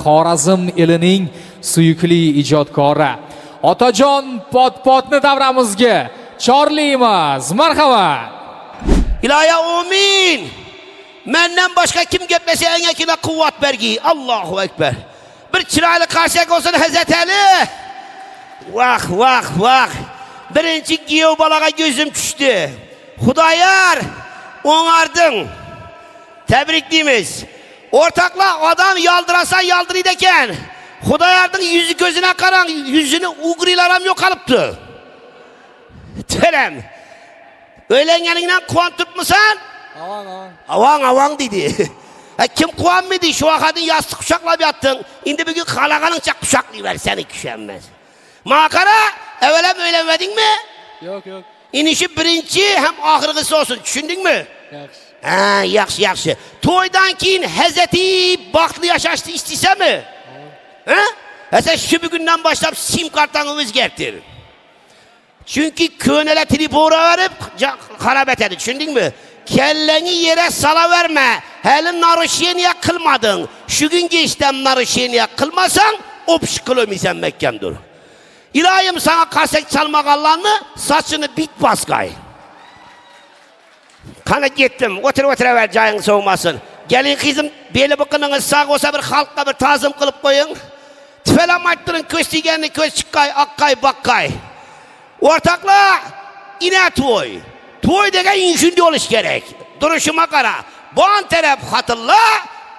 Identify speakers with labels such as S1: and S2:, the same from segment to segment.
S1: Xorazm elining suyukli ijodkori Otajon Potpotni davramizga chorlaymiz. Marhamat.
S2: İlahi amin. Menden başka kim gitmese en ekine kuvvet vergi. Allahu Ekber. Bir çıraylı karşıyak olsun Hazreti Ali. Vah vah vah. Birinci giyev balağa gözüm düştü. Hudayar onardın. Tebrikliyimiz. Ortakla adam yaldırasa yaldırıydeken Hudayar'ın yüzü gözüne karan yüzünü ugrilaram yok alıptı. Terem. Öğlen yanından kuan tutmuşsan? Avan dedi. Kim kuan mıydı? Şu akadın yastık kuşakla bir attın. Şimdi bir gün kalakanın çak kuşaklayıver seni küşenmez. Makara evvelem öğlenmedin mi?
S3: Yok.
S2: İnişi birinci hem ahırgısı olsun. Düşündün mü?
S3: Yaxşı.
S2: Yaxşı. Toydan keyin Hazreti Bahtlı yaşaştı istese mi? Sen şu bir günden başlayıp sim kartlarını özgertir. Çünkü könele tripora verip harap etedi. Düşündün mü? Kelleni yere sala verme. Helin narışiyeniye kılmadın. Şu gün geçten narışiyeniye kılmasan opş kılımıysan mekkendur. İlahim sana kaset çalmak Allah'ını saçını bit baskay. Kana gittim. Otur ver cayın soğumasın. Gelin kızım beli bıkınınız sağ olsa bir halkla bir tazım kılıp koyun. Tüfelem arttırın köz digenini köz çıkkay akkay bakkay. Ortakla ine toy. Toy degen inşündi oluş gerek. Duruşuma kara. Bu an taraf hatılla,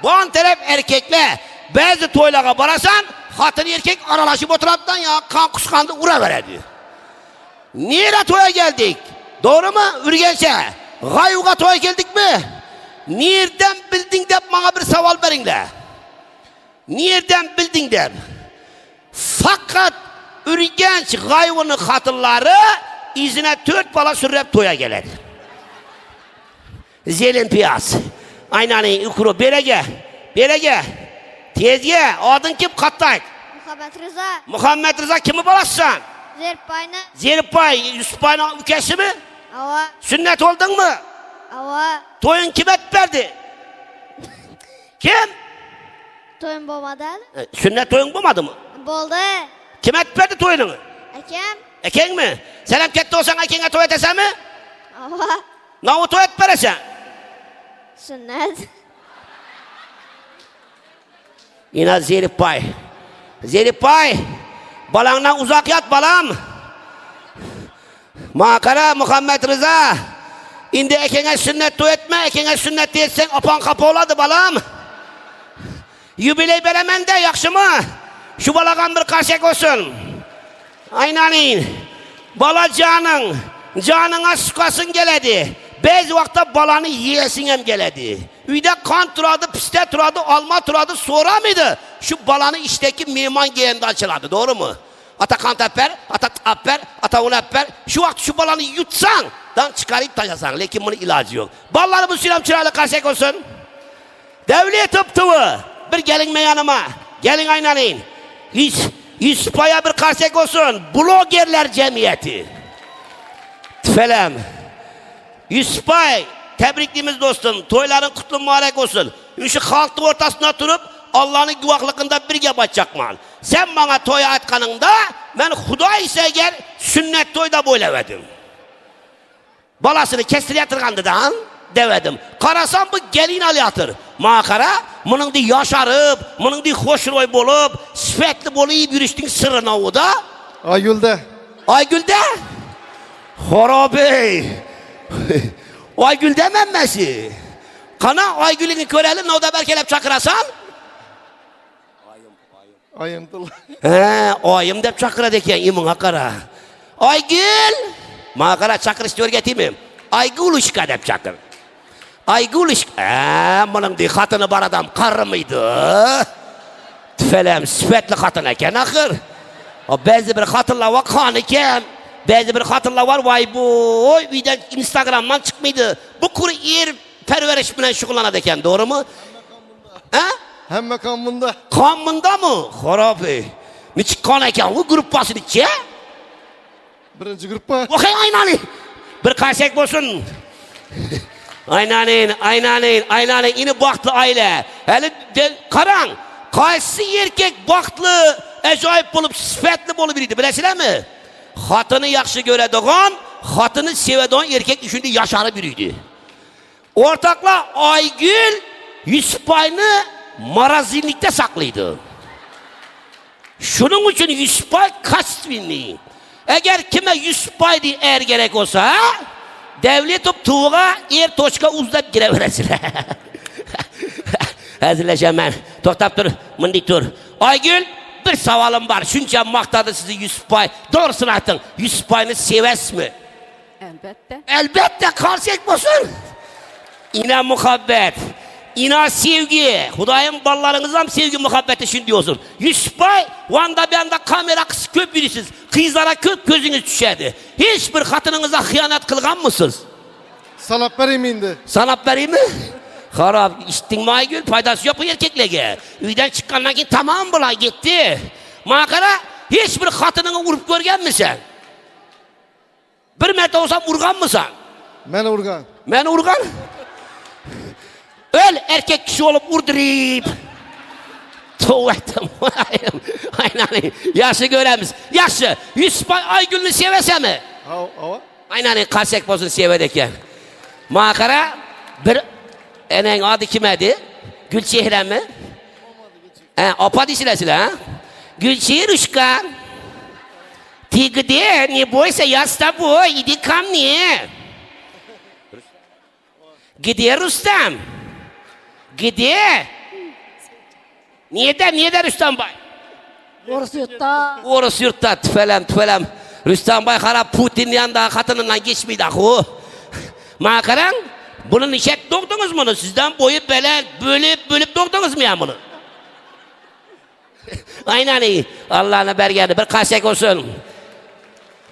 S2: bu an taraf erkekle. Bazı toylara barasan hatın erkek aralaşıp oturattan ya kan kuskandı ura veredi. Nereye toya geldik? Doğru mu? Ürgense. Gayuga toya geldik mi? Nereden bildin de bana bir saval verin. Nereden bildin de? Fakat Ürgenç gayvının hatırları izine 4 bala sürrep toya gelir. Zelin piyas. Aynen ukuru berege. Tezge adın kim kattay? Muhammed Rıza kimi balasın? Zerpay. Yusufay'ın ülkesi mi?
S4: Ava.
S2: Sünnet oldun mu?
S4: Ava.
S2: Toyun kim etberdi? Kim?
S4: Toyun bulmadı.
S2: Sünnet toyun bulmadı mı?
S4: Buldu.
S2: Kim etberdi toyunu?
S4: Ekem.
S2: Eken mi? Sen hem kette olsan ekene toy etesen mi?
S4: Ava.
S2: Navu toy etberesen?
S4: Sünnet.
S2: Yine Zeripay. Balandan uzak yat balam. Makara Muhammed Rıza. İndi ekene sünnet toy etme. Ekene sünnet etsen apan kapı oladı balam. Yübiley beremen de yakşı mı? Şu balagan bir karşık olsun. Aynanin. Bala canına sıkasın geledi. Bazı vakta balanı yiyesin hem geledi. Üyde kan turadı, piste turadı, alma turadı, sonra mıydı? Şu balanı işteki miman giyende açıladı, doğru mu? Ata kan teper, ata aper, ata un eper. Şu vakti şu balanı yutsan, dan çıkarıp taşasan. Lakin bunun ilacı yok. Balları bu sürem çırayla karşık olsun. Devlet tıptıvı. Bir gelin meyanıma. Gelin aynanin. Yusuf'a bir karşık olsun. Blogerler cemiyeti. Tüfelem. Yusuf'a tebriklimiz dostum. Toyların kutlu mübarek olsun. Şu halkın ortasına durup Allah'ın güvahlıkında bir yapacakman. Sen bana toya atkanında ben Huda ise gel sünnet toyda böyle verdim. Balasını kestir yatırgandı da devedim. Karasam bu gelin al yatır. Makara bunun da yaşarıp, bunun da hoşroy bolup, sifetli boluyup yürüştün sırrına o da. Aygül'de? Horobi. Aygül dememmesi. Kana Aygül'ünü körelim, o da belki çakırasan.
S3: Ayımdıl.
S2: Ayım dep çakıra deken imin hakara. Aygül. Makara çakır istiyor getirmeyim. Aygül ışka dep çakır. Aygül ışka. Bunun di hatını bar adam karı mıydı? Tüfelem süpetli hatın eken akır. Bazı bir hatınla var kan eken. Bazı bir hatınla var vay boy. Instagram'dan çıkmaydı. Bu kuru yer perveriş bilen şukullanadı eken, doğru mu?
S3: Hemme kanmında.
S2: Kanmında mı? Horobi. Miçik kan eken o grup basın içe.
S3: Birinci gruppa.
S2: Okey aynanin. Bir karşık olsun. Aynanin. İni baktı aile. Hele karan. Qaysi erkek baxtlı, ajoyib bo'lib, sifatli bo'lib yuradi, bilasizlarmi? Xotini yaxshi ko'radigan, xotini sevadigan erkak shunday yasharib yuradi. O'rtoqlar, Aygül Yusupayni marazinlikda saqlaydi. Shuning uchun Yusupay kachvinli. Agar kimga Yusupayni er kerak bo'lsa, Davletov tuğ'a er tochka uzlab kiraverasizlar. Hazırlaşaman. To'xtab tur, bunday tur. Aygül, bir savolim bor. Shuncha maqtadi sizni Yusupay. To'g'risini ayting. Yusupayni sevasizmi?
S5: Albatta.
S2: Albatta, qarsak bo'lsin. İna muhabbet, ina sevgi. Xudoyim bolalaringiz ham sevgi muhabbeti shunday olsun. Yusupay, vanda banda kamera qisib ko'p yurisiz. Qizlara ko'p ko'zingiz tushadi. Hech bir xotiningizga xiyonat qilganmisiz?
S3: Sanab bereyim endi.
S2: Sanab bereymi? Xarob, eshitdingmi Aygül? Foydasi yo'q bu erkaklarga. Uydan chiqqandan keyin tamam bo'la ketdi. Mana qara, hech bir xotiningni urib ko'rganmisan? Bir marta olsam urganmisan?
S3: Meni urgan.
S2: Meni urgan? Öl erkek kişi olup vurdurayım. Tuvvetim. Aynen. Yaşı göremiz. Yaşı. Yusupay Aygül'ünü sevese mi?
S3: Hava.
S2: Aynen. Kalsak bozun sevedeken. Makara bir enen adı kimedi? Gülçehre mi? Apa dişilesiyle ha? Gülçehir uşkan. Tigde ne boysa yasta boy. İdi kam niye? Gidiyor Rüstem. Gidiyor. Niye Rüstem Bay?
S5: Orası yurtta.
S2: Orası yurtta tüfelem. Rüstem Bay kara Putin yanında katınından geçmeydi o. Makaran, bunun işet doğdunuz mu? Sizden boyu bölüp doğdunuz mu ya bunu? Aynen iyi. Allah'ına bergeni bir kaşek olsun.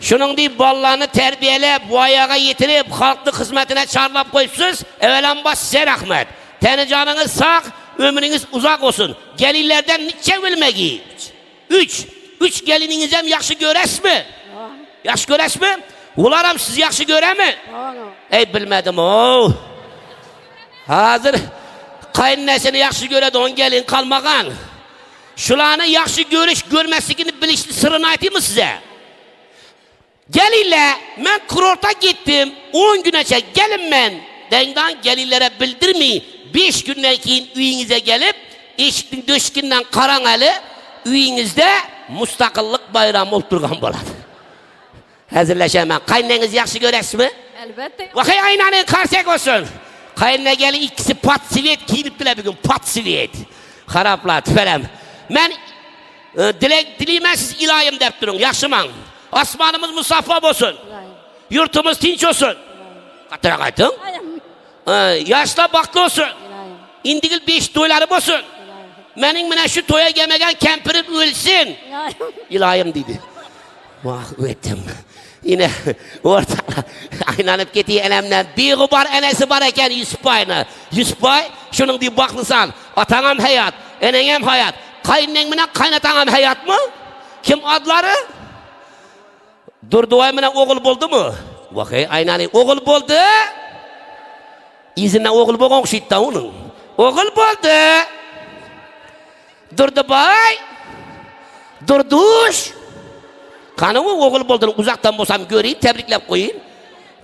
S2: Şunun deyip ballarını terbiyelep, bu ayağa getirip, halklı hizmetine çağrılap koyupsuz, evvelen baş size rahmet. Teni canınız sağ, ömrünüz uzak olsun. Gelinlerden niçe bilmegi? Üç gelininiz hem yakşı göres mi? Yakşı göres mi? Ularım siz yakşı göre mi? Ey bilmedim o. Hazır kayınnesini yakşı göredi, on gelin kalmagan. Şulanı yakşı görmesini bilişli sırrını aytayım mı size? Gelinle, ben kurorta gittim, 10 güne çek, gelin ben. Dendan gelinlere bildirmeyin. 5 günden keyin uyunuza gelip, eşikten döşkinden karangalı, uyunuzda mustakillik bayramı olup durgan bo'ladi. Hazırlaşaman. Kaynanız yaxshi ko'rasiz mi?
S5: Albatta.
S2: Vakay aynanın karşıyak olsun. Kaynana gelin ikisi pat sivet giyiniptiler bugün, pat sivet. Haraplar, tüfelem. Ben dileyim siz ilahim dep durun, yaxşıman. Asmanımız musaffa olsun. Yurtumuz tinç olsun. Katıra kaytın. Yaşla baklı olsun. İndigil 5 toylarım olsun. Benim mine şu toya gelmegen kempirim ölsün. İlahim dedi. Vah ötüm. Yine ortada aynanıp getiği enemden bir gubar enesi var eken Yusupay'ını. Yusupay şunun diye baklısan. Atanam hayat, enenem hayat. Kayınnen mine kaynatanam hayat mı? Kim adları? Durduay mine oğul buldu mu? Vakay aynanı oğul buldu. İzinle oğul boğun şitta onun. Oğul buldu. Durdubay. Durduş. Kanı mı oğul buldun? Uzaktan bolsam göreyim, tebriklep koyayım.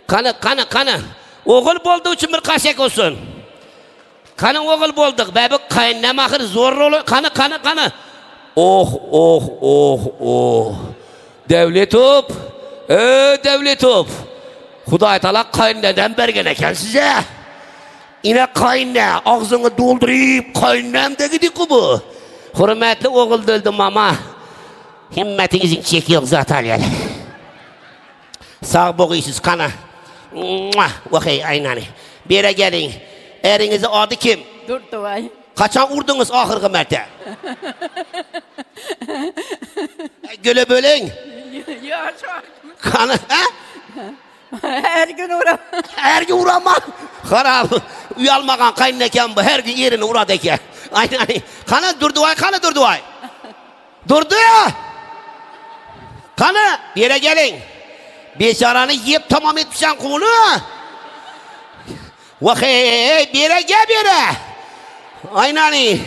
S2: Kanı. Oğul bulduğu için bir kaşek olsun. Kanı oğul bulduk. Bebi kayınnem ahır zor olur. Kanı. Oh. Devletop. Devletop. Huday Teala kayınnem bergen eken size. Yine kayınnem ağzını doldurayım. Kayınnem de gidik bu. Hürmetli oğul döldüm ama. Himmetinizin çeki yok zaten yani. Sağ boğuysuz kana. Vakay aynanı. Bir yere gelin. Erinizi adı kim?
S5: Durduay.
S2: Kaçan vurdunuz ahırgı merte? Göle bölen.
S5: Ya çok.
S2: Kanı ha?
S5: Her gün uğram.
S2: Her gün uğramam. Harap. Uyalmagan kayınleken bu. Her gün yerini uğradaki. Aynanı. Kanı durduay. Durdu ya. Kanı bir yere gelin. Beşaranı yiyip tamam etmişsen kumunu. Vakay bir yere gel bir yere. Aynani.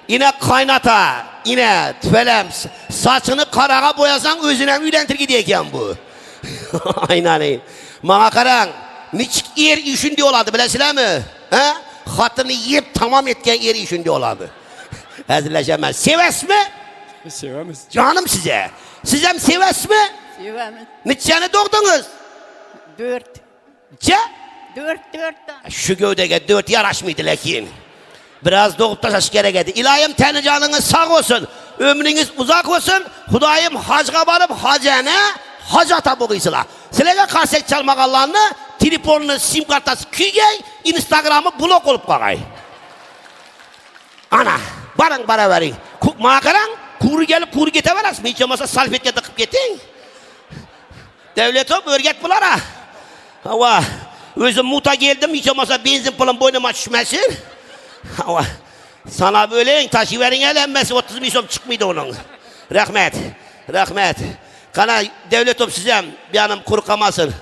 S2: Yine kaynata, yine tüfelem, saçını karağa boyasan özüne ülentir gidiyken bu. Aynen. Bana karan, niçik yer işin diyorlardı bilesine mi? He? Hatını yiyip tamam etken yer işin diyorlardı. Hazırlaşamaz. Seves mi?
S6: Sevemiz.
S2: Canım size. Sizem seves mi?
S5: Sevemiz.
S2: Niçeni doğdunuz?
S5: 4.
S2: Ce?
S5: 4 tane.
S2: Şu gövdege 4 yaraş mıydı lakin? Biraz doğup taşaş gerekedi. İlahim teni canınız sağ olsun. Ömrünüz uzak olsun. Hudayım hacga varıp hacene hacata boğuysula. Silege kaset çalmak Allah'ını telefonunu sim kartası küygey Instagram'ı blok olup bakay. Ana barın bara verin. Makaran kuru gelip kuru gete veras mı? Hiç olmazsa salfetke tıkıp getin. Devletim örget bulara. Hava özüm muta geldim hiç olmazsa benzin pulun boynuma düşmesin. Hava sana böyle taşıverin elenmesi 30 milyon çıkmıydı onun. Rahmet. Rahmet. Kana devletim size bir anım kurukamasın.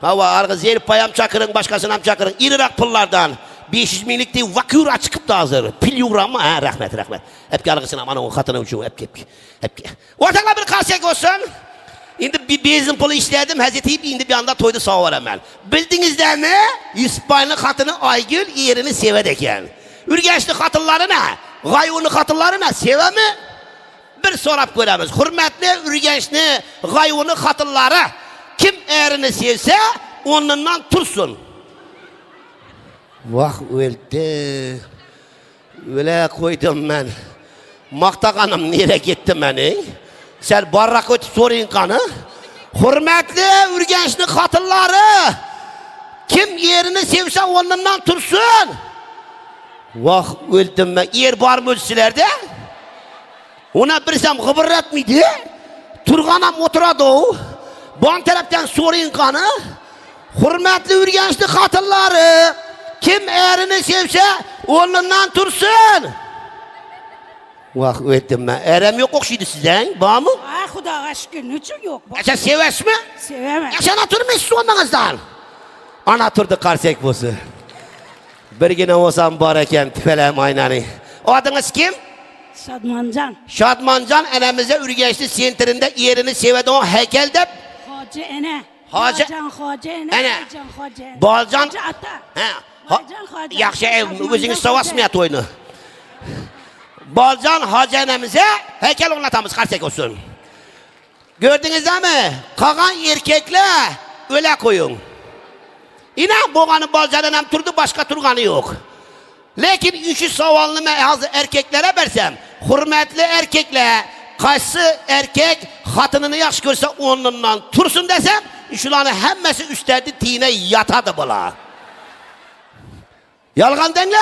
S2: Hava argı zehir payam çakırın başkasına çakırın. İrirak pullardan 500 minik değil vakura çıkıp da hazır. Pil yuğramı ha rahmet rahmet. Hep ki argısına aman o katına uçuyor hep ki. Ortakla bir kasek olsun. Şimdi bir benzin pulu işledim. Hazreti indi bir anda toydu sağ var hemen. Bildiniz de mi? İspanyol katını Aygül yerini sevedeken. Ürgençli katıllarına, gayunlu katıllarına seve mi? Bir sorap göremiz. Hürmetli ürgençli gayunlu katılları kim erini sevse onunla tursun. Vah öldü. Öyle koydum ben. Maktakanım nereye gitti beni? Sen barrak ötü sorayın kanı. Hürmetli ürgençli katılları kim yerini sevse onunla tursun. Vah öldüm ben. Yer var mı ölçülerde? Ona birsem gıbırret miydi? Turganam oturadı o. Bon taraftan sorayın kanı. Hürmetli ürgençli katılları kim erini sevse onunla tursun. Vah öldüm ben. Erem yok okşuydu sizden. Bağ mı?
S5: Ah Huda aşkın için yok.
S2: Sen seves mi?
S5: Sevemem.
S2: Sen oturmuşsun onunuzdan. Ana turdu karsek bozu. Bir gün olsam bareken tüfelem aynanı. O adınız kim?
S5: Sadmancan.
S2: Şadmancan enemize ürgençli senterinde yerini sevedi o heykelde.
S5: Hacı ene.
S2: Hacı-
S5: Hacı ene.
S2: Ene.
S5: Hacı ene.
S2: Balcan.
S5: Hacı ata.
S2: He.
S5: Balcan hacı.
S2: Yakşı ev,
S5: Şadmancan
S2: özünüz savasmayat
S5: hacı.
S2: oyunu. Balcan hacı enemize heykel onlatamız karsek olsun. Gördünüz değil mi? Kagan erkekle öyle koyun. İnan boğanın balcan enem turdu başka turganı yok. Lakin üçü savalını erkeklere versem, hürmetli erkekle kaçsı erkek hatınını yaxşı görse onunla tursun desem, şulanı hemmesi üstlerdi tine yatadı bula. Yalgan denle.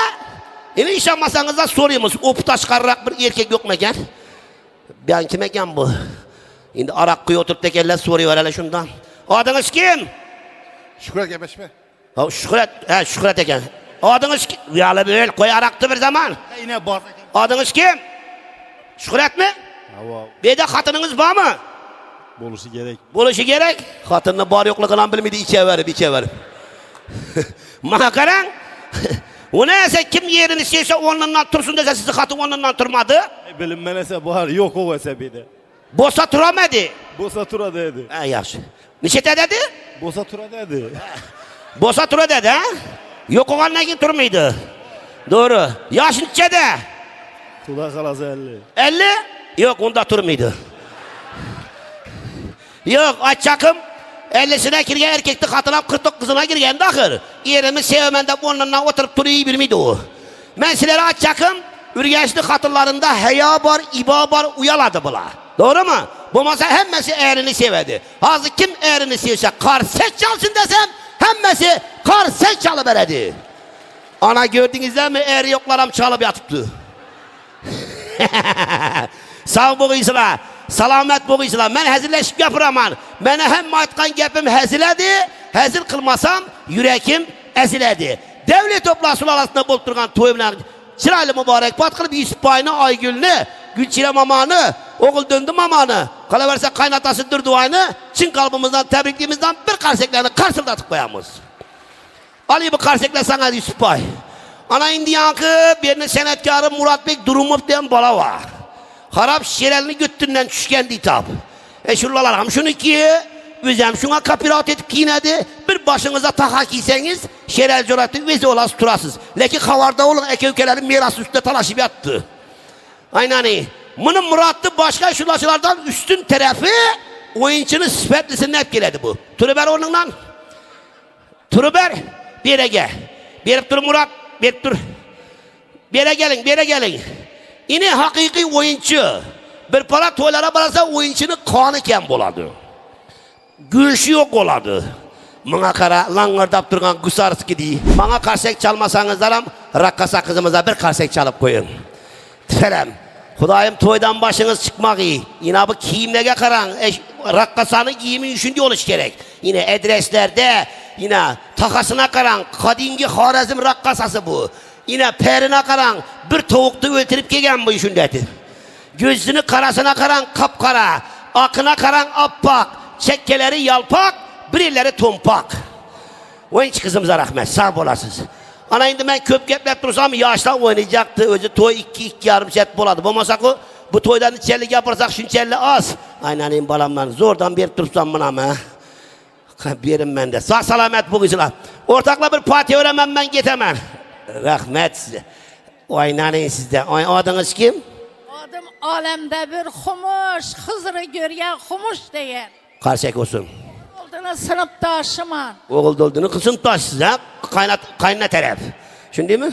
S2: Yine iş yapmasanızda soruyoruz. Opta çıkararak bir erkek yok meken? Ben kim eken bu? Şimdi arak kuyu oturup tekerler soruyor hele şundan. Adınız kim?
S3: Şükret gebeşme.
S2: Ha, Şükret, he Şükret eken. Adınız kim? Yalı böyle koy araktı bir zaman.
S3: Yine bardak.
S2: Adınız kim? Şükret mi?
S6: Hava
S2: Bir de hatınınız var mı?
S6: buluşu gerek.
S2: Buluşu gerek. Hatınını bar yokluğundan bilmedi içe verip. Makaran. O neyse kim yerini istiyorsa onunla tursun dese sizi hatın onunla turmadı.
S6: Bilinmenese bahar yok o hesabıydı.
S2: Bosa turamadı.
S6: Bosa tura dedi.
S2: Ha yaxşı. Neçete dedi?
S6: Bosa tura dedi.
S2: Bosa tura dedi ha? Yok olan ne ki turmaydı. Doğru. Yaş neçede?
S6: Kula kalası 50.
S2: 50? Yok onda turmaydı. Yok açakım 50'sine girgen erkeklik hatına 49 kızına girgen dahır. Yerimi sevmende onunla oturup duruyor bilmiydi o. Ben sizlere açakım ürgençli hatırlarında heya var, iba var uyaladı bula. Doğru mu? Bu masa hemmesi erini sevedi. Hazır kim erini sevse karsek çalsın desem hemmesi karsek çalıveredi. Ana gördünüz değil mi? Er yoklaram çalıp yatıptı. Sağ boğuysula, salamet boğuysula. Ben hazırlaşıp yapıraman. Bana hem aytkan gepim hazırladı, hazır kılmasam yürekim eziledi. Devlet toplasının arasında bolturgan toyumlar çıraylı mübarek batkılıp İspanya'nı Aygül'ünü, Gülçire mamanı, oğul döndü mamanı, kalaverse kaynatasıdır duayını, Çin kalbimizden, tebrikliğimizden bir karseklerini karşıladık koyamız. Alayım bu karsekler sana İspanya. Ana indiyankı birini senetkarı Muratbek Durumov diyen bala var. Harap şerelini göttünden düşken ditap. Şuralar ham şunu ki, özüm şuna kapirat etip giynedi. Bir başınıza taka giyseniz, şerel coratı vezi olası turasız. Lakin havarda olun, eke ülkelerin mirası üstüne talaşıp yattı. Aynen. Bunun Murat'ı başka şulaşılardan üstün tarafı oyuncunun sıfatlisini etkiledi bu. Turber onunla. Turber bir yere gel. Bir yere dur Murat. Bir dur. Bir yere gelin. Yine hakiki oyuncu. Bir para toylara barasa oyuncunun kanı kem boladı. Gülüşü yok oladı. Bana kara langırdap durgan Gusarski değil. Bana karsek çalmasanız daram rakkasa kızımıza bir karsek çalıp koyun. Tüfelem. Hudayım toydan başınız çıkmak iyi. Yine bu giyimlere karan. Rakkasanın giyimi üçüncü oluş gerek. Yine adreslerde yine takasına karan. Kadingi Harazm rakkasası bu. Yine perine karan. Bir tavuktu öldürüp gelen bu üçündeti. Gözünü karasına karan kapkara. Akına karan appak. Çekkeleri yalpak. Birileri tompak. Oyuncu kızımıza rahmet. Sağ olasınız. Ana indi ben köp geplep dursam yaşta oynayacaktı. Özü toy 2 yarım set boladı. Bulmasak o bu toydan içerlik yaparsak şunçerli az. Aynen balamdan zordan bir tursam buna mı? Birim ben de. Sağ salamet bu kızlar. Ortakla bir parti öğrenmem ben getemem. Rahmet size. Aynen sizde. Adınız kim?
S5: Adım alemde bir humuş, Hızır'ı görgen humuş diyen.
S2: Karşık olsun.
S5: Olduğunu sınıftaşıman.
S2: Oğul dolduğunu kısım taşsız ha. Kaynat taraf. Şimdi değil mi?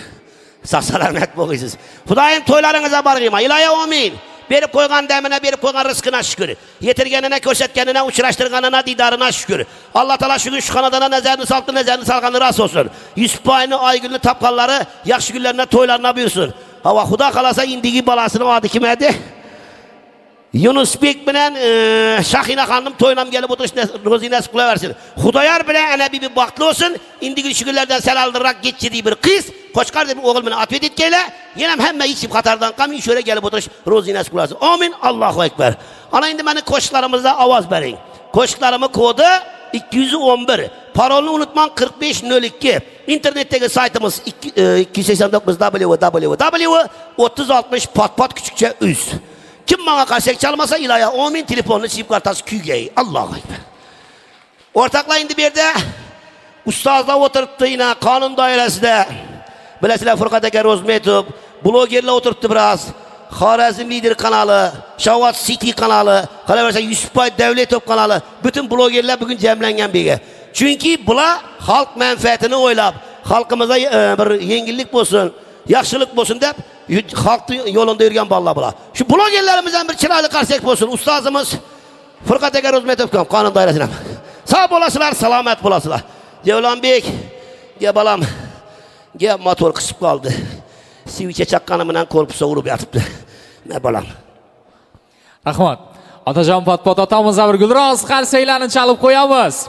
S2: Sağ salamet bu kızız. Hudayım toylarınıza bargıyma. İlahi amin. Berip koygan demine, berip koygan rızkına şükür. Yetirgenine, köşetgenine, uçuraştırganına, didarına şükür. Allah Teala şükür şu kanadına nezerini salttı, nezerini salganı rast olsun. Yusuf ayını, aygülünü, tapkalları, yakşı günlerine, toylarına buyursun. Hava Huda kalasa indigi balasını o adı kimedi? Yunus Bek bilen Şahina Hanım toynam gelip oturuş rozines kula versin. Hudayar bilen ana bir baktlı olsun. İndigi şükürlerden sel aldırarak geçirdiği bir kız. Koçkar bir oğul bana atvet etkeyle. Yenem hemen içip Katar'dan kamin şöyle gelip oturuş rozines kula versin. Amin. Allahu Ekber. Ana indi beni koçlarımızda avaz verin. Koçlarımı kodu 211. Parolunu unutman 4502. İnternetteki saytımız 289 www.3060 pat küçükçe üst. Kim bana kaşek çalmasa ilahi amin telefonunu sip kartası kügeyi. Allah'a ekber. Ortakla indi bir de ustazla oturttu yine kanun dairesinde. Bilesiyle Fırkat Eker Rozmetov. Blogerle oturttu biraz. Harazm Lider kanalı. Şavat City kanalı. Kalaverse Yusufay Devletov kanalı. Bütün blogerler bugün cemlengen bir. Çünkü bula halk menfaatini oylap. Halkımıza bir yengillik olsun. Yaxşılık olsun deyip halk yolunda yürüyen balla bula. Şu blogerlerimizden bir çıraylı karsek olsun. Ustazımız Fırkat Eker Rozmetov kanun dairesine. Sağ olasılar, selamet olasılar. Cevlan Bey, gel balam. Gel motor kısıp kaldı. Siviçe çakkanımla korpusa vurup yatıptı. Ne balam.
S1: Rahmat. Otajon Potpot otamizga bir gulroz qarsaklarni chalib qo'yamiz.